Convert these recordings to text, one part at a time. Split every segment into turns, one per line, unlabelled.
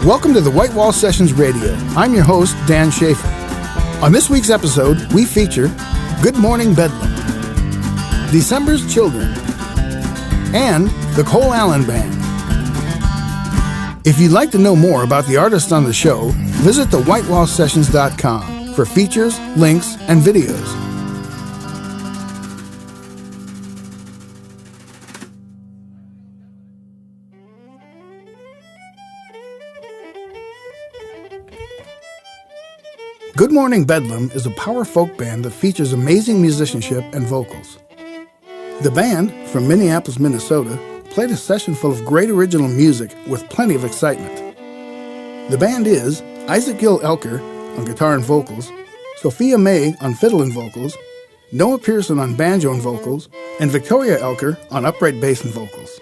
Welcome to the White Wall Sessions Radio. I'm your host, Dan Schaefer. On this week's episode, we feature Good Morning Bedlam, December's Children, and the Cole Allen Band. If you'd like to know more about the artists on the show, visit thewhitewallsessions.com for features, links, and videos. Good Morning Bedlam is a power folk band that features amazing musicianship and vocals. The band, from Minneapolis, Minnesota, played a session full of great original music with plenty of excitement. The band is Isaac Gill Elker on guitar and vocals, Sophia May on fiddle and vocals, Noah Pearson on banjo and vocals, and Victoria Elker on upright bass and vocals.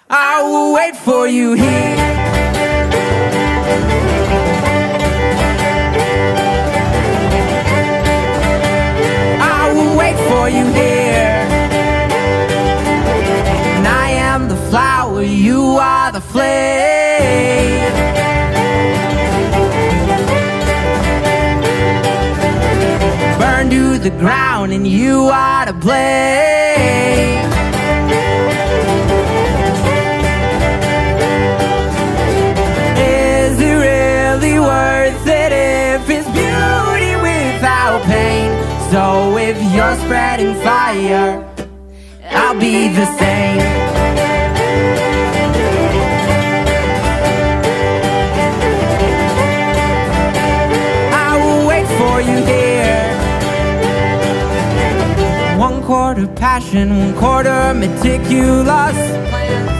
I will wait for you here. I will wait for you here. And I am the flower, you are the flame. Burn to the ground and you are to blame. So if you're spreading fire, I'll be the same. I will wait for you here. 1/4 passion, 1/4 meticulous plans.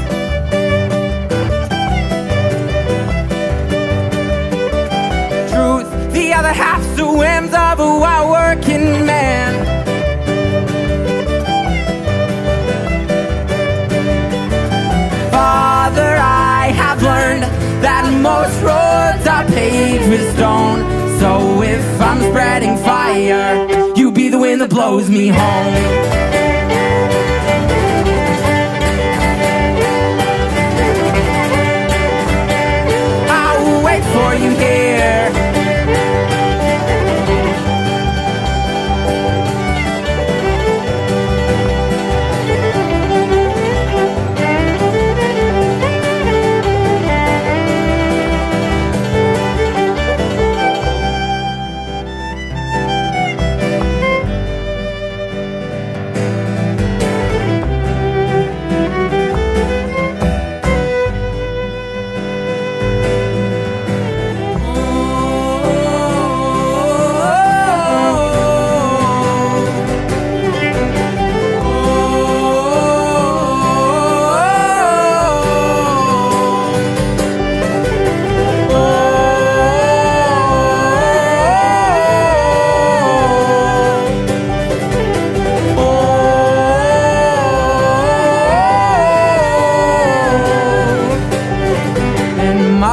Truth, the other half's the whims of a wild working man. Father, I have learned that most roads are paved with stone. So if I'm spreading fire, you be the wind that blows me home. I will wait for you here.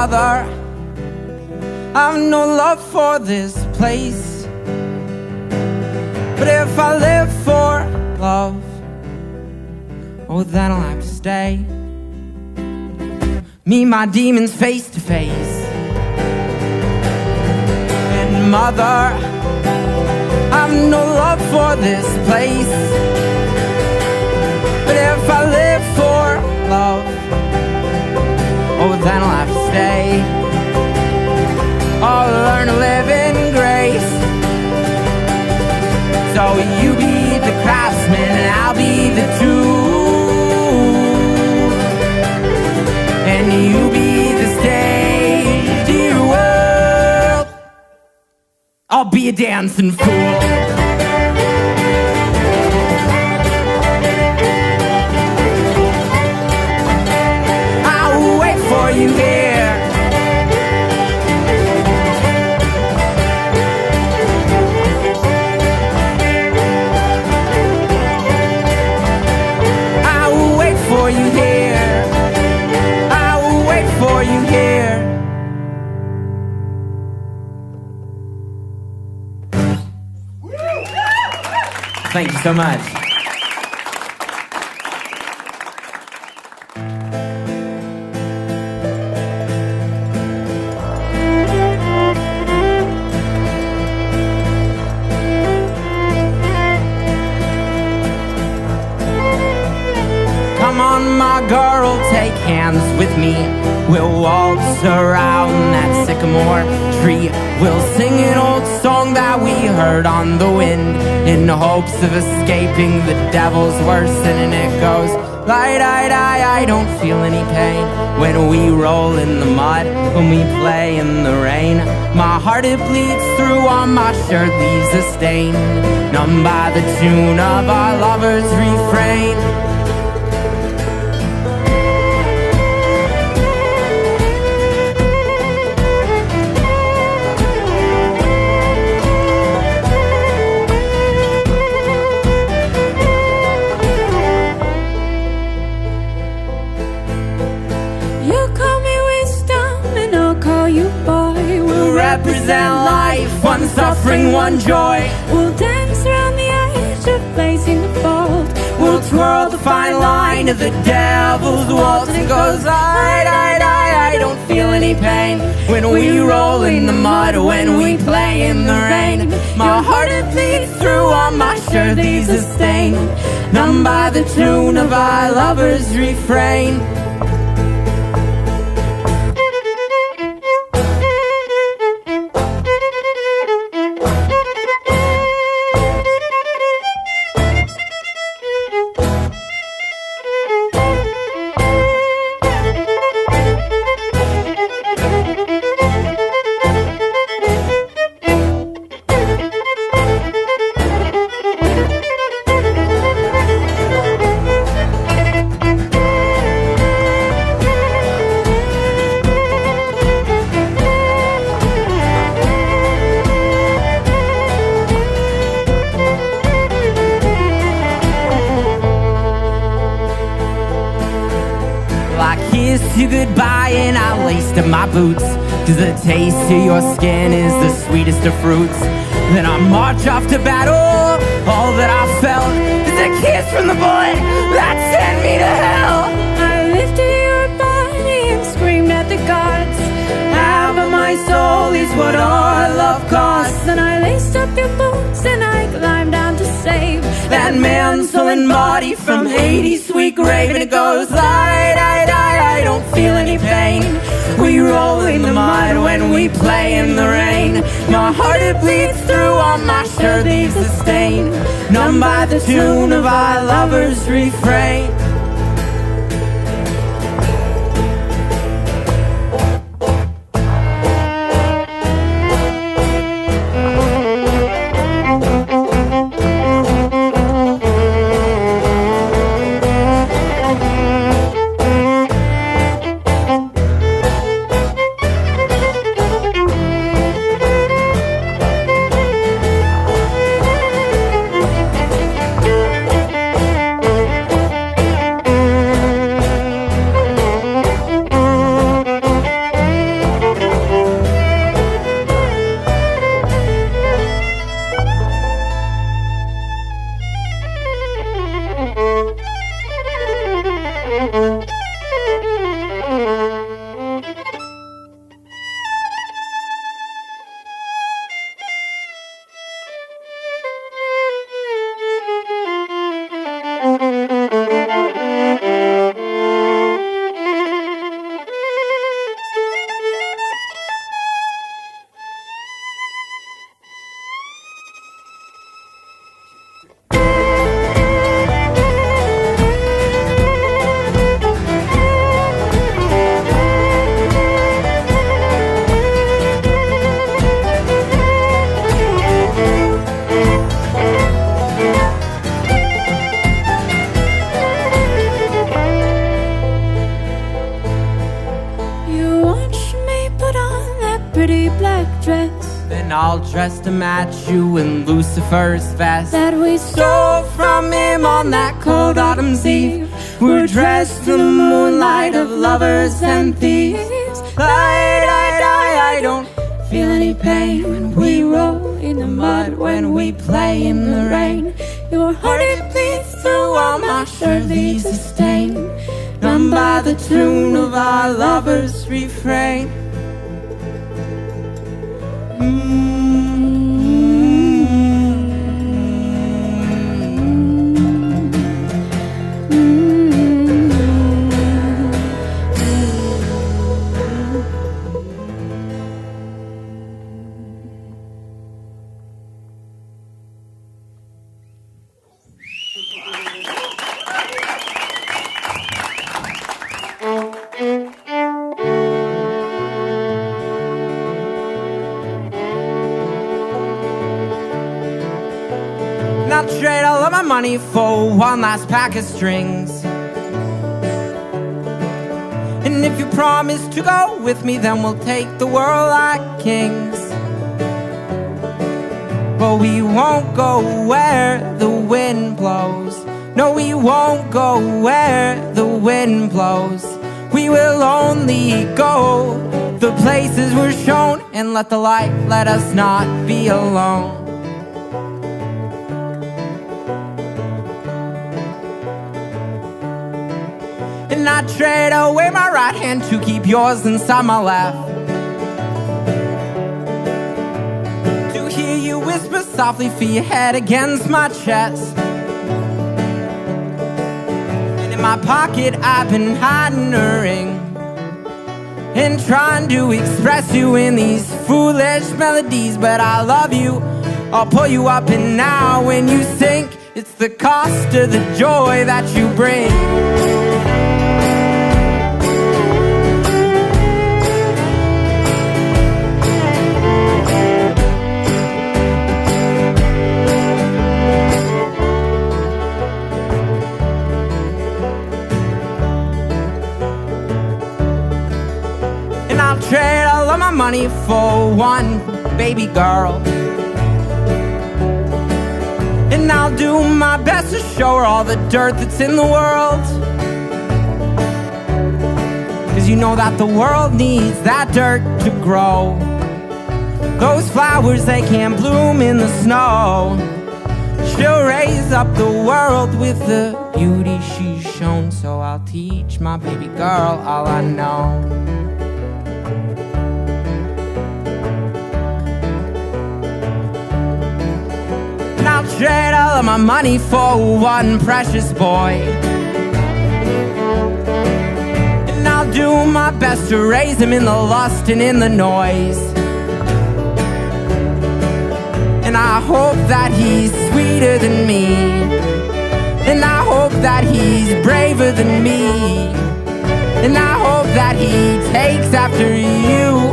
Mother, I've no love for this place, but if I live for love, oh then I'll have to stay. Meet my demons face to face. And mother, I've no love for this place, but if I live for love, oh then I'll have to stay. I'll learn to live in grace. So you be the craftsman and I'll be the tool, and you be the stage to your world. I'll be a dancing fool. For you here. I will wait for you here. I will wait for you here. Thank you so much. Come on, my girl, take hands with me. We'll waltz around that sycamore tree. We'll sing an old song that we heard on the wind, in hopes of escaping the devil's worst sin. And it goes, I don't feel any pain when we roll in the mud, when we play in the rain. My heart, it bleeds through on my shirt, leaves a stain, numb by the tune of our lover's refrain. Represent life, one suffering, one joy.
We'll dance around the edge of facing the fault.
We'll twirl the fine line of the devil's waltz. And it goes, I don't feel any pain when we roll in the mud, when we play in the rain. My heart, it bleeds through on my shirt, leaves a stain, numb by the tune of our lover's refrain. I kissed you goodbye and I laced up my boots, 'cause the taste of your skin is the sweetest of fruits. Then I march off to battle, all that I felt is a kiss from the bullet that sent me to hell.
I lifted your body and screamed at the gods.
Half of my soul is what our love costs.
Then I laced up your boots and I climbed down to save
that man's soul and body from Hades' sweet grave. And it goes, I don't feel any pain. We roll in the mud when we play in the rain. My heart, it bleeds through on my shirt, leaves a stain, numb by the tune of our lover's refrain.
pretty black dress
Then I'll dress to match you in Lucifer's vest
that we
stole from him on that cold autumn's eve. We're dressed in the moonlight of lovers and thieves. I don't feel any pain when we roll in the mud, when we play in the rain.
Your heart it beats through all my shirt leaves a stain, numb by the tune of our lovers' refrain.
And I'll trade all of my money for one last pack of strings. And if you promise to go with me, then we'll take the world like kings. But we won't go where the wind blows. No, we won't go where the wind blows. We will only go the places we're shown, and let the light let us not be alone. And I trade away my right hand to keep yours inside my left, to hear you whisper softly, feel your head against my chest. And in my pocket I've been hiding a ring, and trying to express you in these foolish melodies. But I love you, I'll pull you up, and now when you sink, it's the cost of the joy that you bring. I'll trade all of my money for one baby girl, and I'll do my best to show her all the dirt that's in the world. 'Cause you know that the world needs that dirt to grow. Those flowers, they can't bloom in the snow. She'll raise up the world with the beauty she's shown. So I'll teach my baby girl all I know. I'll trade all of my money for one precious boy, and I'll do my best to raise him in the lust and in the noise. And I hope that he's sweeter than me, and I hope that he's braver than me, and I hope that he takes after you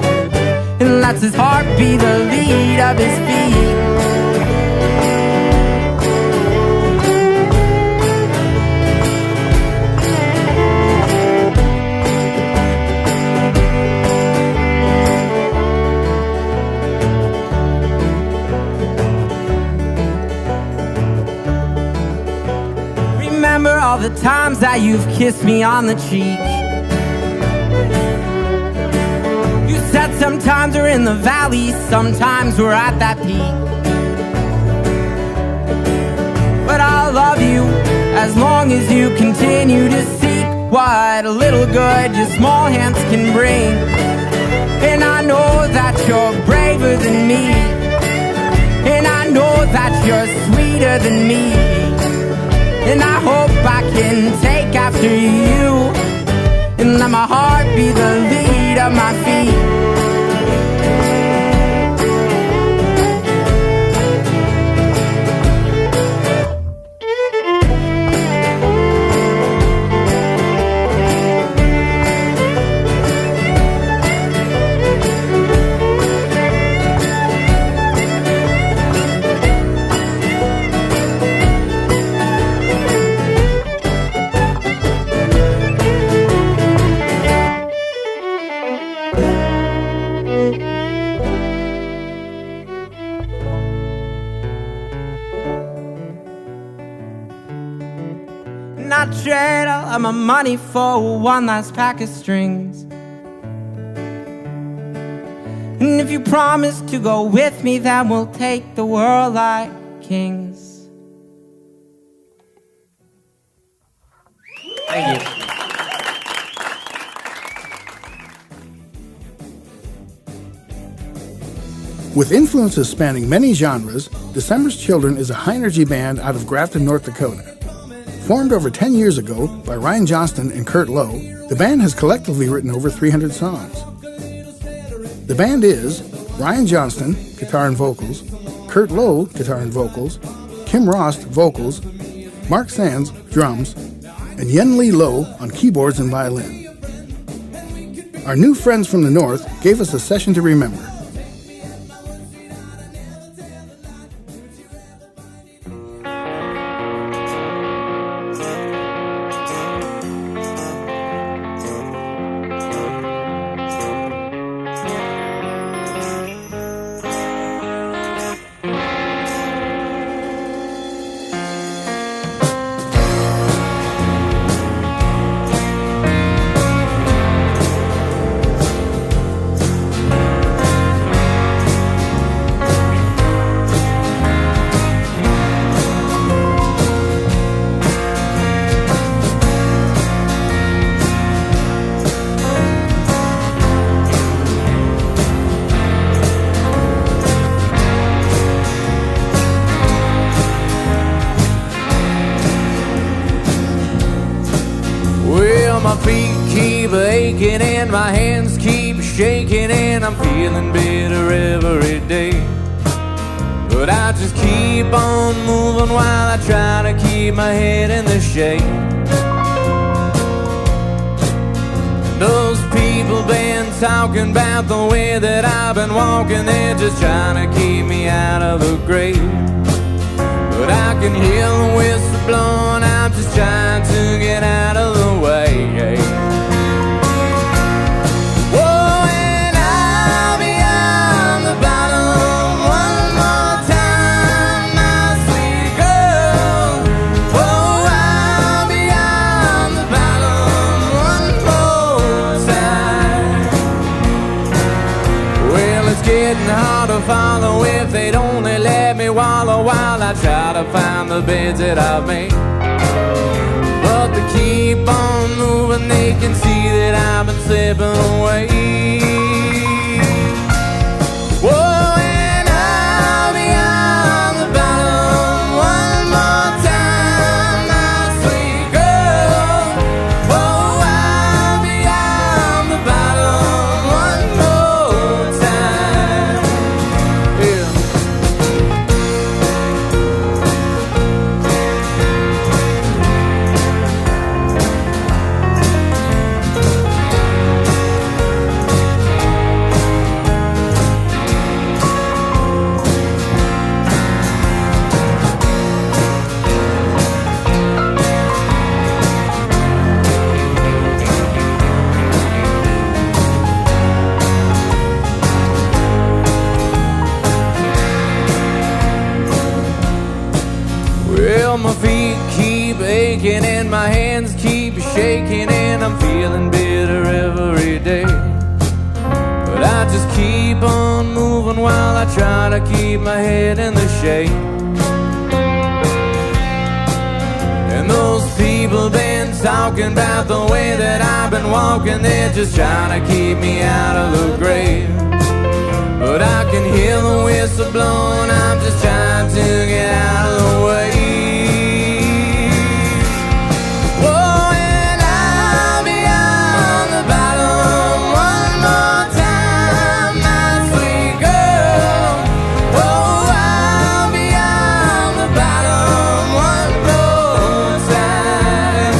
and lets his heart be the lead of his feet. Remember all the times that you've kissed me on the cheek. You said sometimes we're in the valley, sometimes we're at that peak. But I'll love you as long as you continue to seek what a little good your small hands can bring. And I know that you're braver than me, and I know that you're sweeter than me. And I hope I can take after you and let my heart be the lead of my feet. And I'd trade all of my money for one last pack of strings. And if you promise to go with me, then we'll take the world like kings.
Thank you.
With influences spanning many genres, December's Children is a high-energy band out of Grafton, North Dakota. Formed over 10 years ago by Ryan Johnston and Kurt Lowe, the band has collectively written over 300 songs. The band is Ryan Johnston, guitar and vocals, Kurt Lowe, guitar and vocals, Kim Rost, vocals, Mark Sands, drums, and Yen Lee Lowe on keyboards and violin. Our new friends from the North gave us a session to remember.
My feet keep aching and my hands keep shaking and I'm feeling bitter every day. But I just keep on moving while I try to keep my head in the shade. Those people been talking about the way that I've been walking, they're just trying to keep me out of the grave. But I can hear the whistle blowing, I'm just trying to get out of the way. Whoa, and I'll be on the bottom one more time, my sweet girl. Whoa, I'll be on the bottom one more time. Well, it's getting hard to follow if they'd only let me wallow while I try to find the beds that I've made. But they keep on moving, they can see that I've been slipping away. Whoa, and I'll be on the bottom one more time, my sweet girl. Whoa, I'll be on the bottom one more time. Yeah. Well, my feet keep aching and my hands keep shaking and I'm feeling bitter every day. But I just keep on moving while I try to keep my head in the shade. And those people been talking about the way that I've been walking, they're just trying to keep me out of the grave. But I can hear the whistle blowing, I'm just trying to get out of the way. Whoa, and I'll be on the bottom one more time, my sweet girl. Whoa, I'll be on the bottom one more time.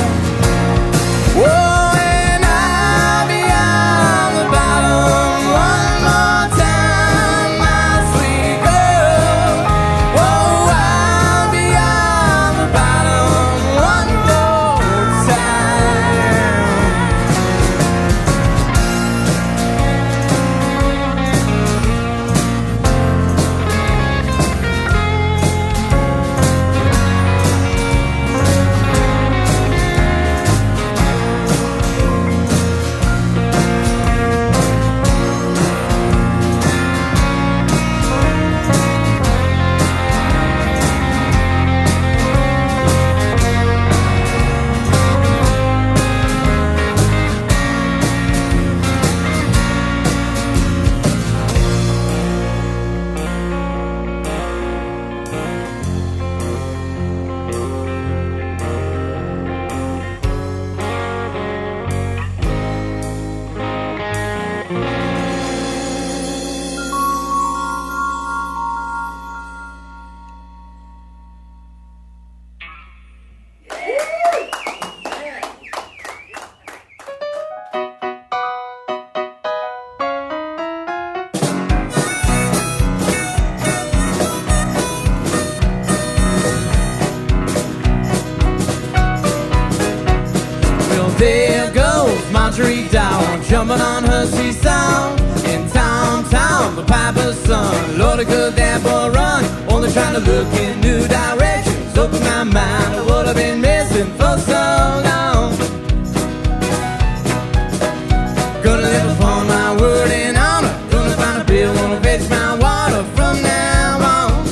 Whoa, and I'll be on the bottom one more time, my sweet girl. country doll, jumping on her seesaw. In Tom, the piper's son. Lord, could that boy run? Only trying to look in new directions. Open my mind, I would have been missing for so long. Gonna live upon my word and honor. Gonna find a bill, gonna fetch my water from now on.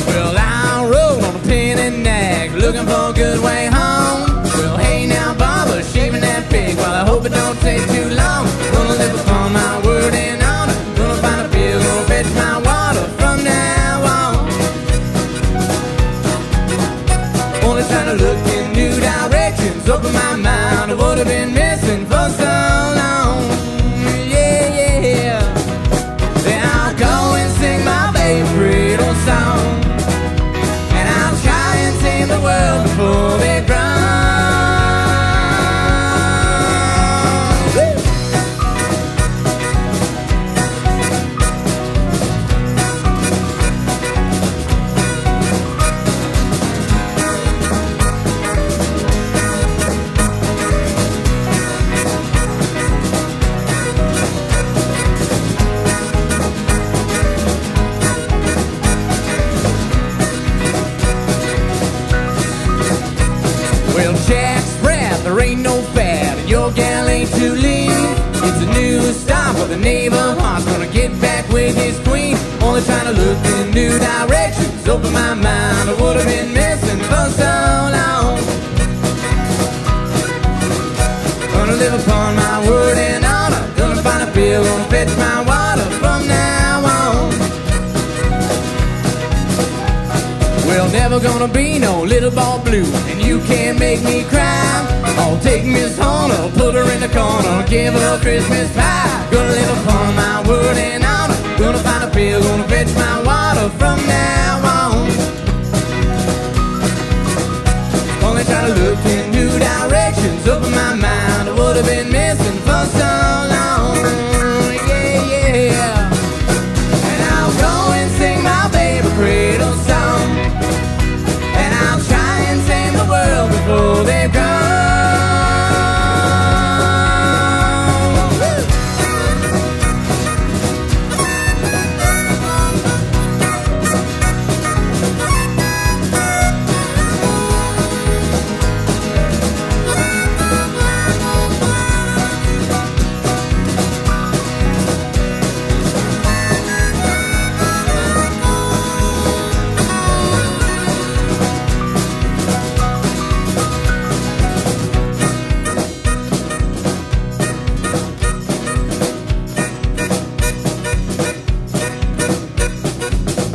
Well, I rode on a pin and nag, looking for a good way home. Well, hey now, Baba, shaving that pig. Well, I hope it don't take too long. Gonna live upon my word and honor. Gonna find a bill, gonna fetch my water from now on. Only trying to look in new directions. Open my mind, I would have been missing for so long. Yeah. Then I'll go and sing my favorite old song. And I'll try and tame the world before they grow. Well, Jack's breath, there ain't no fad, and your gal ain't too lean. It's a new stop for the knave of hearts, gonna get back with his queen. Only trying to look in new directions. Open my mind, I would have been missing for so long. Gonna live upon my word and honor. Gonna find a bill, gonna fetch my water from now on. Well, never gonna be no little ball blue, and you can't make me cry. I'll take Miss Horner, put her in the corner, give her a Christmas pie. Gonna live upon my word and honor. Gonna find a bill, gonna fetch my water from now on. Only trying to look in new directions. Open my mind, I would have been missing for so long. Yeah. And I'll go and sing my favorite cradle song. And I'll try and tame the world before they've gone.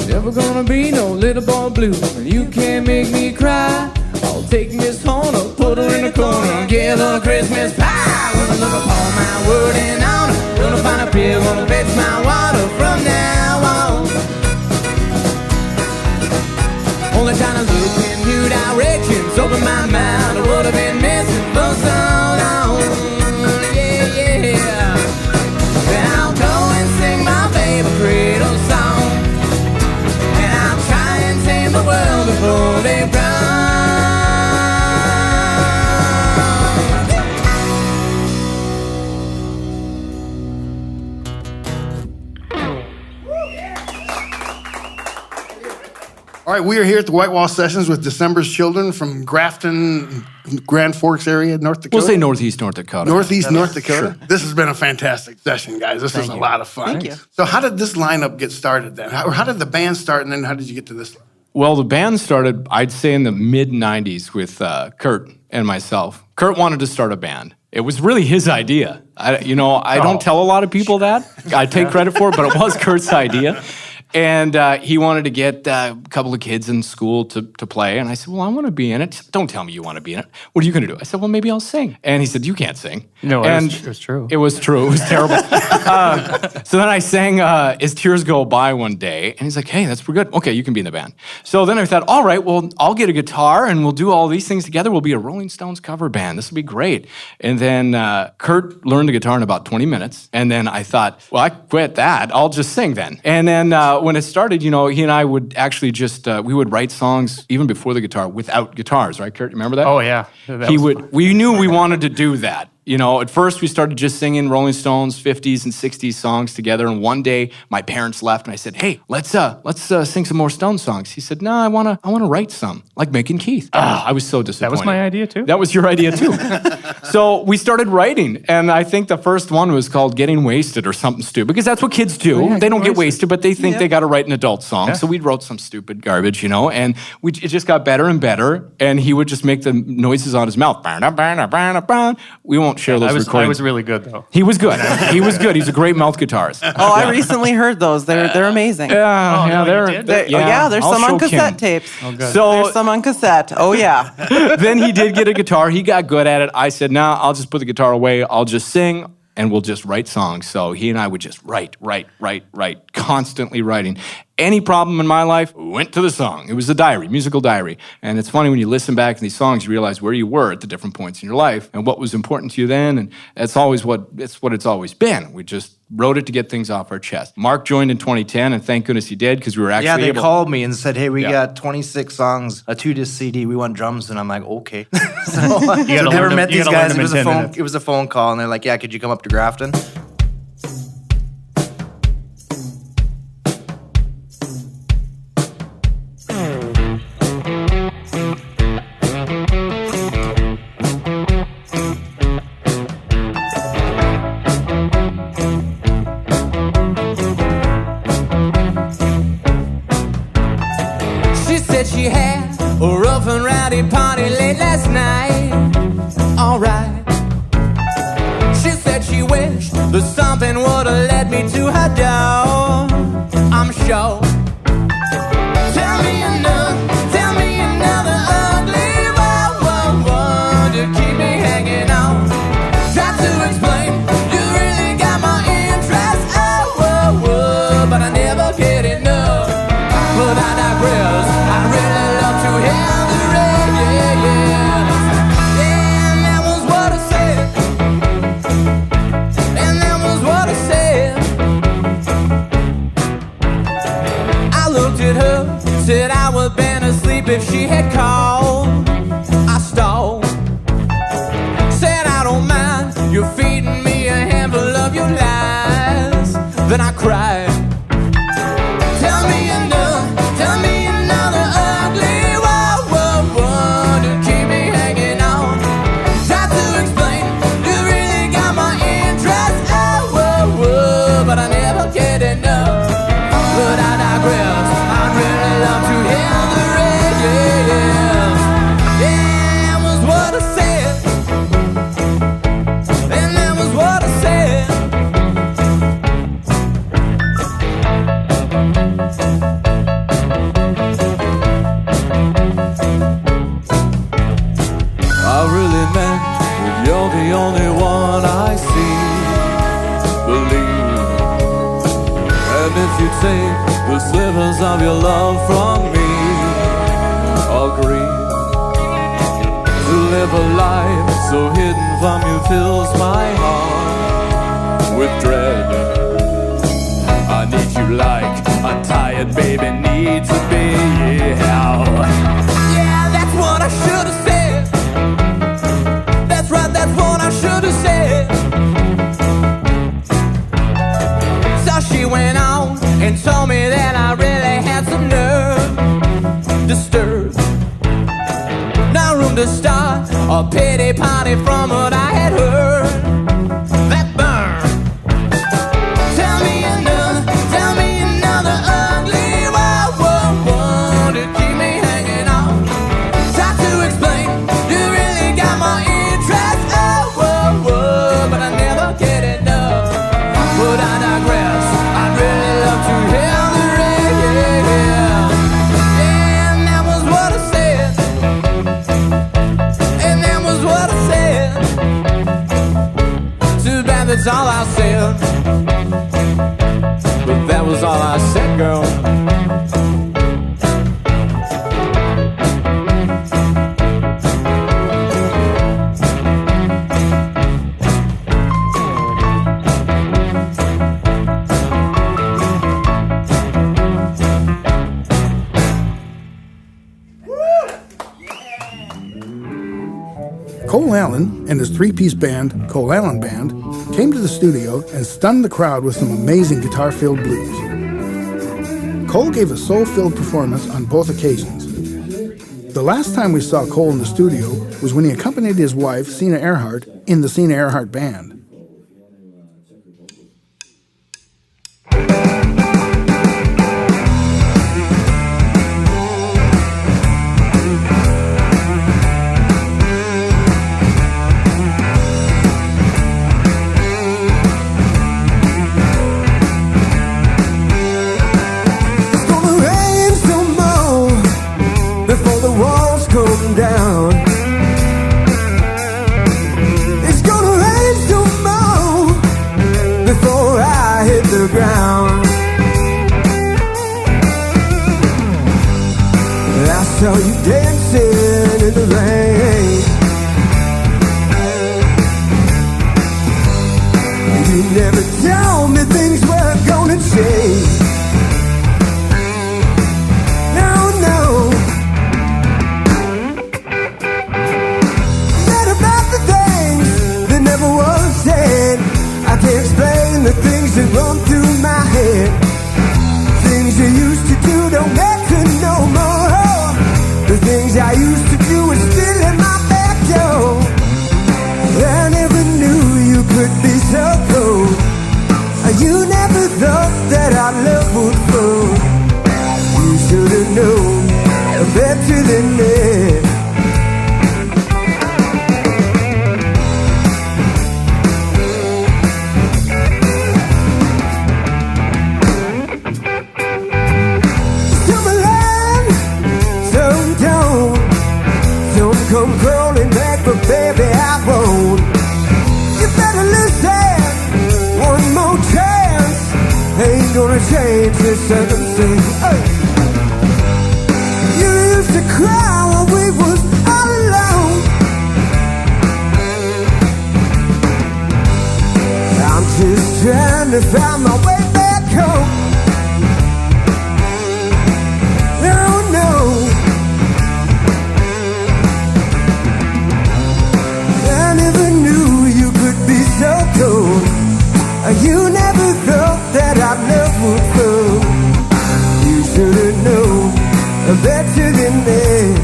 Never gonna be no little boy blue, and you can't make me cry. I'll take Miss Horner, put her in the corner, and give her a Christmas pie. Gonna live upon my word and honor. Gonna find a pill, gonna fetch my water from now on. Only trying to look in new directions. Open my mind, I would have been missing for so long. Yeah. Then I'll go and sing my favorite cradle song. And I'll try and tame the world before they've gone.
All right, we are here at the White Wall Sessions with December's Children from Grafton, Grand Forks area, North Dakota.
We'll say Northeast North Dakota.
Northeast North Dakota. Sure. This has been a fantastic session, guys. This was a lot of fun.
Thank you.
So how did this lineup get started then? How did the band start, and then how did you get to this?
Well, the band started, I'd say, in the mid-'90s with Kurt and myself. Kurt wanted to start a band. It was really his idea. I don't tell a lot of people that. I take credit for it, but it was Kurt's idea. And he wanted to get a couple of kids in school to play. And I said, well, I want to be in it. Don't tell me you want to be in it. What are you going to do? I said, well, maybe I'll sing. And he said, you can't sing.
No,
and
it was true.
It was true. It was terrible. So then I sang As Tears Go By one day. And he's like, hey, that's pretty good. Okay, you can be in the band. So then I thought, all right, well, I'll get a guitar and we'll do all these things together. We'll be a Rolling Stones cover band. This will be great. And then Kurt learned the guitar in about 20 minutes. And then I thought, well, I quit that. I'll just sing then. And then when it started, you know, he and I would actually just, we would write songs even before the guitar without guitars, right, Kurt? You remember that?
Oh, yeah.
We knew we wanted to do that. You know, at first we started just singing Rolling Stones 50s and 60s songs together. And one day my parents left and I said, hey, let's sing some more Stones songs. He said, no, I want to write some, like Making Keith. I was so disappointed.
That was my idea too.
That was your idea too. So we started writing. And I think the first one was called Getting Wasted or something stupid, because that's what kids do.
Yeah,
they don't get wasted, but they think they got to write an adult song.
Yeah.
So we wrote some stupid garbage, you know, and it just got better and better. And he would just make the noises on his mouth. We won't share those recordings.
I was really good, though.
He was good. He was good. He's a great mouth guitarist.
Oh, I recently heard those. They're amazing.
Yeah,
no,
they're,
you did?
There's
I'll
some on
show
cassette
Kim.
tapes.
Oh, good.
So
There's some on cassette. Oh, yeah.
then he did get a guitar. He got good at it. I said, nah, I'll just put the guitar away. I'll just sing and we'll just write songs. So he and I would just write, constantly writing. Any problem in my life, went to the song. It was a diary, musical diary. And it's funny when you listen back to these songs, you realize where you were at the different points in your life and what was important to you then. And it's always what it's always been. We just wrote it to get things off our chest. Mark joined in 2010, and thank goodness he did, because we were actually
they
able.
called me and said, hey, we got 26 songs, a 2-disc CD, we want drums. And I'm like, okay. So I never met these guys. It was a phone call, and they're like, yeah, could you come up to Grafton?
She had a rough and rowdy party late last night. Alright. She said she wished that something would have led me to her door. I'm sure. Tell me another ugly one to keep me hanging on. Try to explain, you really got my interest. But I never get enough. But I digress. I really love to hear the rain, yeah, and that was what I said. And that was what I said. I looked at her, said I would been asleep if she had called. I stalled, said I don't mind, you're feeding me a handful of your lies. Then I cried. Tell me another ugly one to keep me hanging on. Try to explain, you really got my interest. But I never get enough. But I digress. I really love to hear the rain. Yeah, that was what I said. And that was what I said. I really meant that you're the only one I see, believe. And if you take the slivers of your love from me, agree to live a life so hidden from you fills my heart with dread. I need you like a tired baby needs a baby. Yeah, that's what I should have said. That's right, that's what I should have said. So she went on and told me that I really had some nerve disturbed. No room to start a pity party from what I had heard. That burn. Tell me another ugly one to keep me hanging on. Try to explain, you really got my interest. But I never get enough. But I digress. I'd really love to hear the rain. Yeah, and that was what I said. And that was what I said. Too bad that's all I said. But that was all I said, girl.
Cole Allen and his three-piece band, Cole Allen Band, came to the studio and stunned the crowd with some amazing guitar-filled blues. Cole gave a soul-filled performance on both occasions. The last time we saw Cole in the studio was when he accompanied his wife, Sina Earhart, in the Sina Earhart Band.
Down. It's gonna rain some more before I hit the ground. I saw you dancing in the rain. You never told me things were gonna change. I can't explain the things that run through my head. Things you used to do don't matter no more. The things I used to do are still in my back door. I never knew you could be so cold. You never thought that our love would fall. You should have known better than that. Come crawling back, but baby, I won't. You better listen, one more chance. Ain't gonna change this circumstance. Hey. You used to cry when we was all alone. I'm just trying to find my way back home. Oh no. So cold. You never thought that our love would fall. You should have known better than that.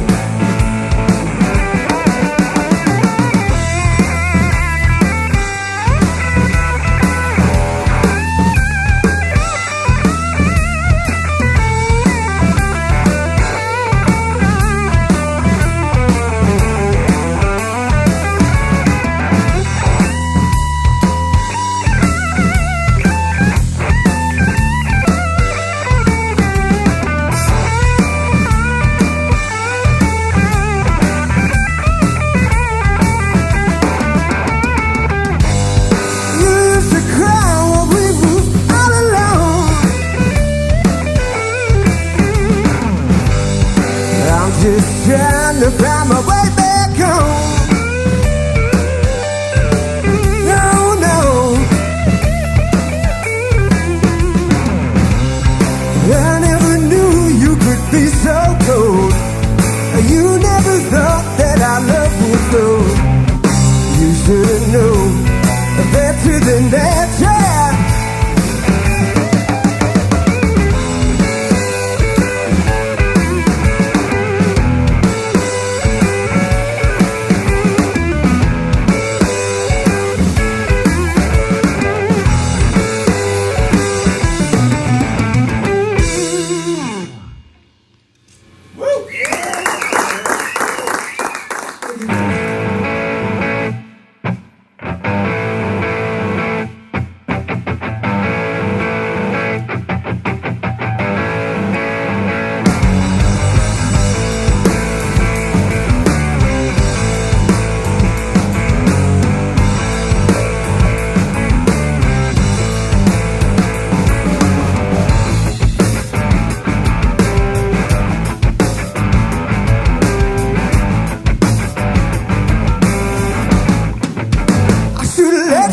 Just trying to find my way back home. No, no. I never knew you could be so cold. You never thought that our love would grow. You should have known better than that, yeah.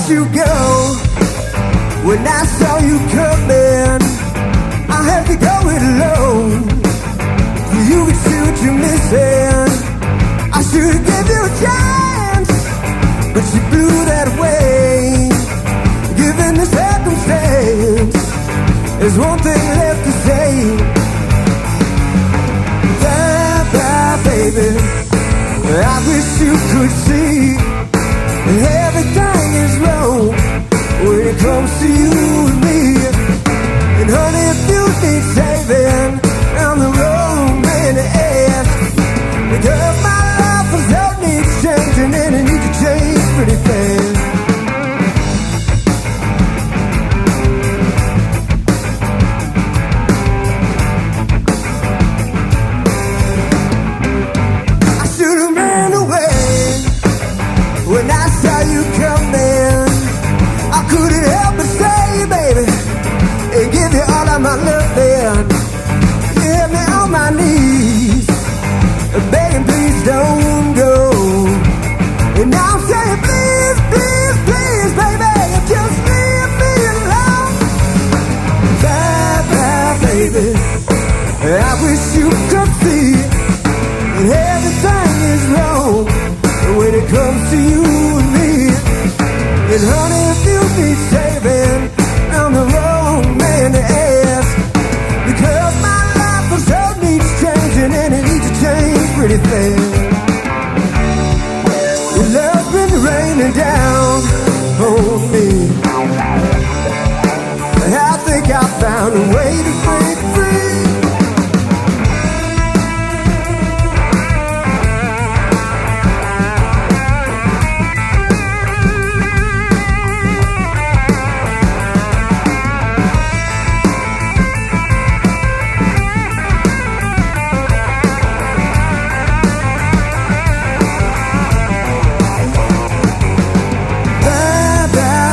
You go when I saw you coming. I had to go it alone. You could see what you're missing. I should have given you a chance. circumstance, there's one thing left to say. Bye bye, baby. I wish you could see everything is wrong when it comes to you and me. And honey, if you need saving, I'm the wrong man to ask. Because my life without needs changing, and it needs to change pretty fast. When I saw you coming, I couldn't help but say, baby, and give you all of my loving. You had me on my knees, begging, please don't go. And now I'm saying, please, please, please, baby, just leave me alone. Bye, bye, baby. I wish you could see that everything is wrong when it comes to you and me. And honey, if you need saving, I'm the wrong man to ask. Because my life was so needs changing, and it needs to change pretty fast. Your love's been raining down on me. I think I found a way to break free.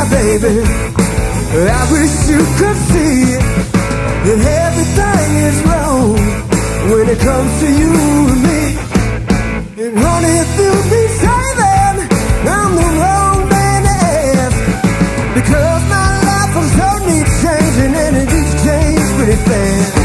Baby, I wish you could see that everything is wrong when it comes to you and me. And honey, if you be saving, I'm the wrong man to ask. Because my life will so need changing, and it needs to change pretty fast.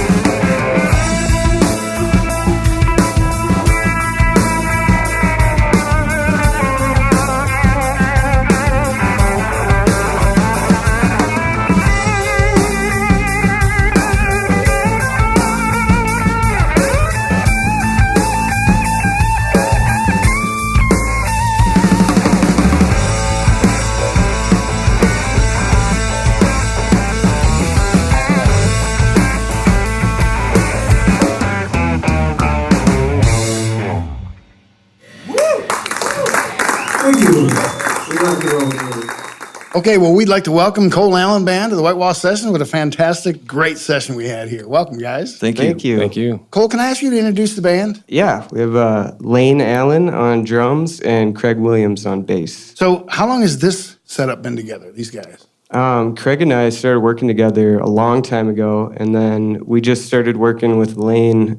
Okay, well, we'd like to welcome Cole Allen Band to the Whitewash Sessions with a fantastic, great session we had here. Welcome, guys.
Thank you.
Cole, can I ask you to introduce the band?
Yeah, we have Lane Allen on drums and Craig Williams on bass.
So how long has this setup been together, these guys?
Craig and I started working together a long time ago, and then we just started working with Lane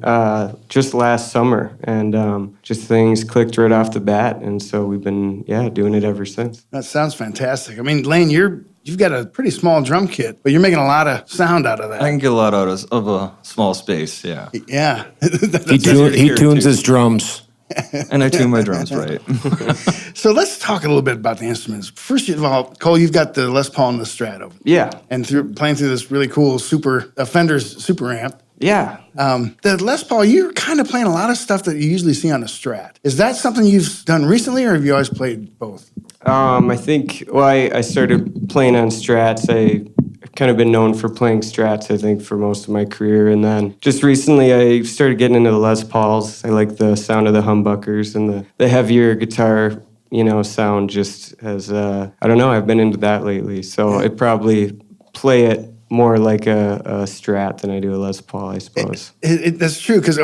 just last summer, and just things clicked right off the bat, and so we've been, doing it ever since.
That sounds fantastic. I mean, Lane, you've got a pretty small drum kit, but you're making a lot of sound out of that.
I can get a lot out of a small space, yeah.
Yeah.
He tunes his drums.
And I tune my drums right.
So let's talk a little bit about the instruments. First of all, Cole, you've got the Les Paul and the Strat over.
Yeah.
And playing through this really cool Fender's super amp.
Yeah.
The Les Paul, you're kind of playing a lot of stuff that you usually see on a Strat. Is that something you've done recently, or have you always played both?
I think, I started playing on Strats. I've kind of been known for playing Strats, I think, for most of my career. And then just recently, I started getting into the Les Pauls. I like the sound of the humbuckers and the heavier guitar, sound just has, I don't know, I've been into that lately. So I probably play it more like a Strat than I do a Les Paul, I suppose.
That's true, because,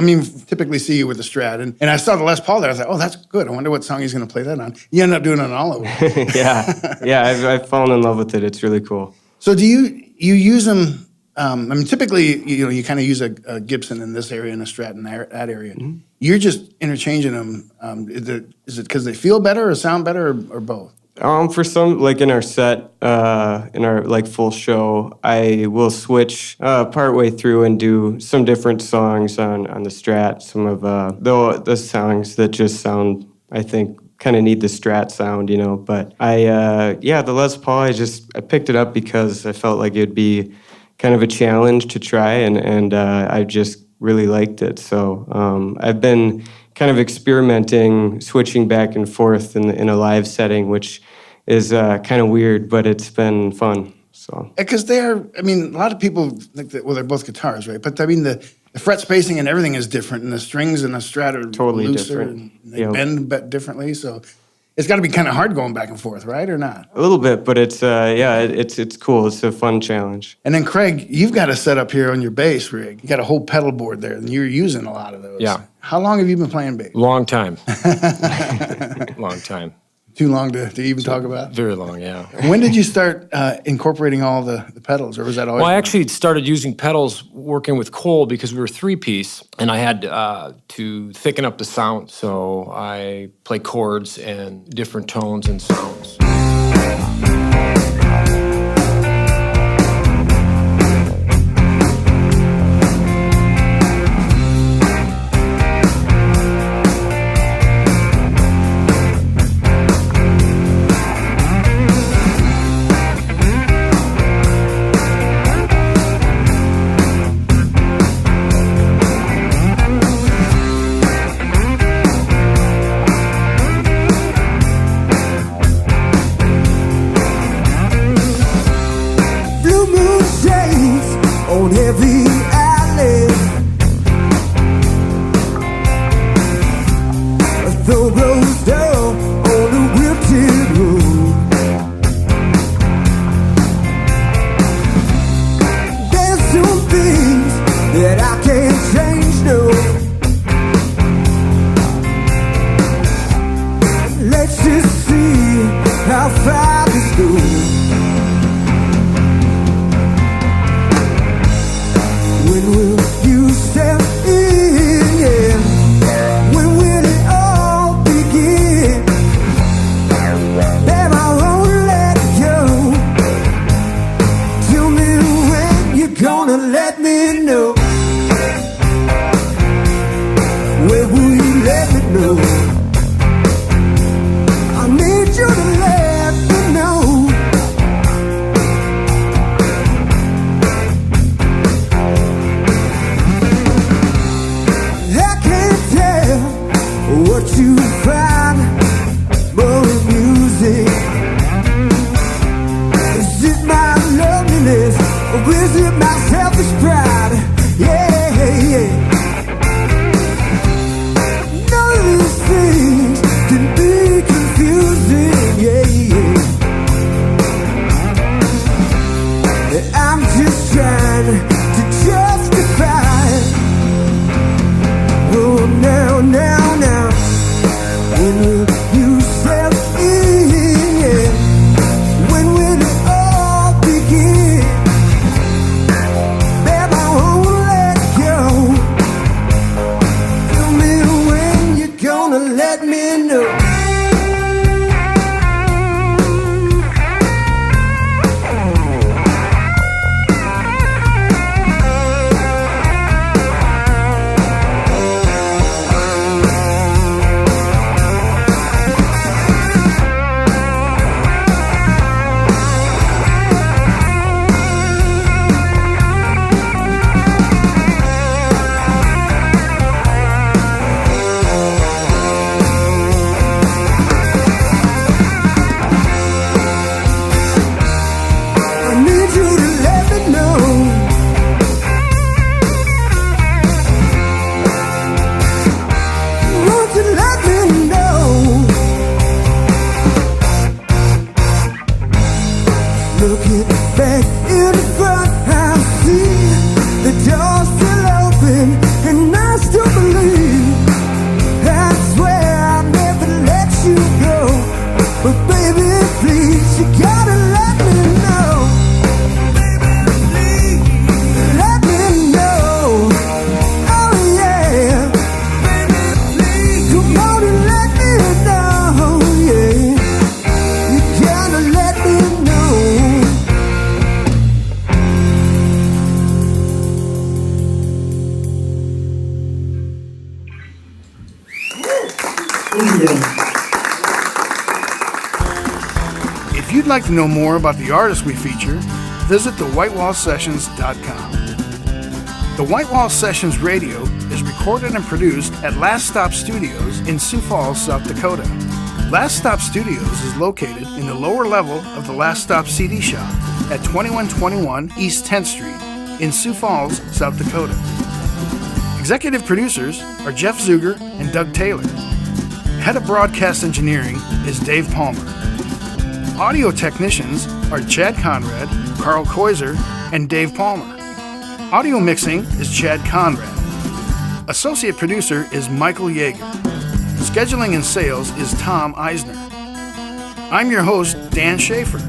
typically see you with a Strat. And I saw the Les Paul there. I thought, oh, that's good. I wonder what song he's going to play that on. You end up doing it on all of them.
Yeah, I've fallen in love with it. It's really cool.
So do you use them, typically, you kind of use a Gibson in this area and a Strat in that area. Mm-hmm. You're just interchanging them. Is it because they feel better or sound better or both?
For some, like in our set, in our full show, I will switch partway through and do some different songs on the Strat. Some of the songs that just sound, I think, kind of need the Strat sound, you know. But the Les Paul, I picked it up because I felt like it'd be kind of a challenge to try, and I just really liked it. So I've been kind of experimenting, switching back and forth in a live setting, which is kind of weird, but it's been fun. So
because a lot of people think that, well, they're both guitars, right? But I mean, the fret spacing and everything is different, and the strings and the Strat are
totally
looser,
different.
and they bend differently. So it's got to be kind of hard going back and forth, right, or not?
a little bit, but it's it's cool. It's a fun challenge.
And then Craig, you've got a setup here on your bass rig. You got a whole pedal board there, and you're using a lot of those.
Yeah.
How long have you been playing bass?
Long time. Long time.
Too long to even talk about?
Very long, yeah.
When did you start incorporating all the pedals, or was that always?
Well, I actually started using pedals working with Cole because we were three-piece, and I had to thicken up the sound. So I play chords and different tones and sounds.
On every alley, a thoroughbread door on a wilted road. There's some things that I can't change, no. Let's just see how far this goes. When will you step in? Yeah. When will it all begin? Babe, I won't let go. Tell me when you're gonna let me know. Where will you let me know? I need you to let me know. What you find more in music? Is it my loneliness or is it my selfish pride? Yeah, yeah. None of these things can be confusing. Yeah, yeah. I'm just trying to justify. Oh, now. When will you step in? Yeah. When will it all begin? Babe, I won't let go. Tell me when you're gonna let me know. Looking back in the front, I see the door still open, and I still believe. I swear I'll never let you go, but baby, please, you gotta let me know. Baby, please, let me know. Oh yeah, baby, please, come on and let me know. Yeah, you gotta let me know.
like to know more about the artists we feature, visit thewhitewallsessions.com. The White Wall Sessions Radio is recorded and produced at Last Stop Studios in Sioux Falls, South Dakota. Last Stop Studios is located in the lower level of the Last Stop CD Shop at 2121 East 10th Street in Sioux Falls, South Dakota. Executive producers are Jeff Zuger and Doug Taylor. Head of broadcast engineering is Dave Palmer. Audio technicians are Chad Conrad, Carl Koiser, and Dave Palmer. Audio mixing is Chad Conrad. Associate producer is Michael Yeager. Scheduling and sales is Tom Eisner. I'm your host, Dan Schaefer.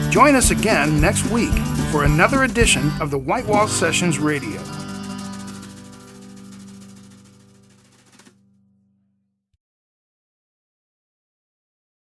Join us again next week for another edition of the White Wall Sessions Radio.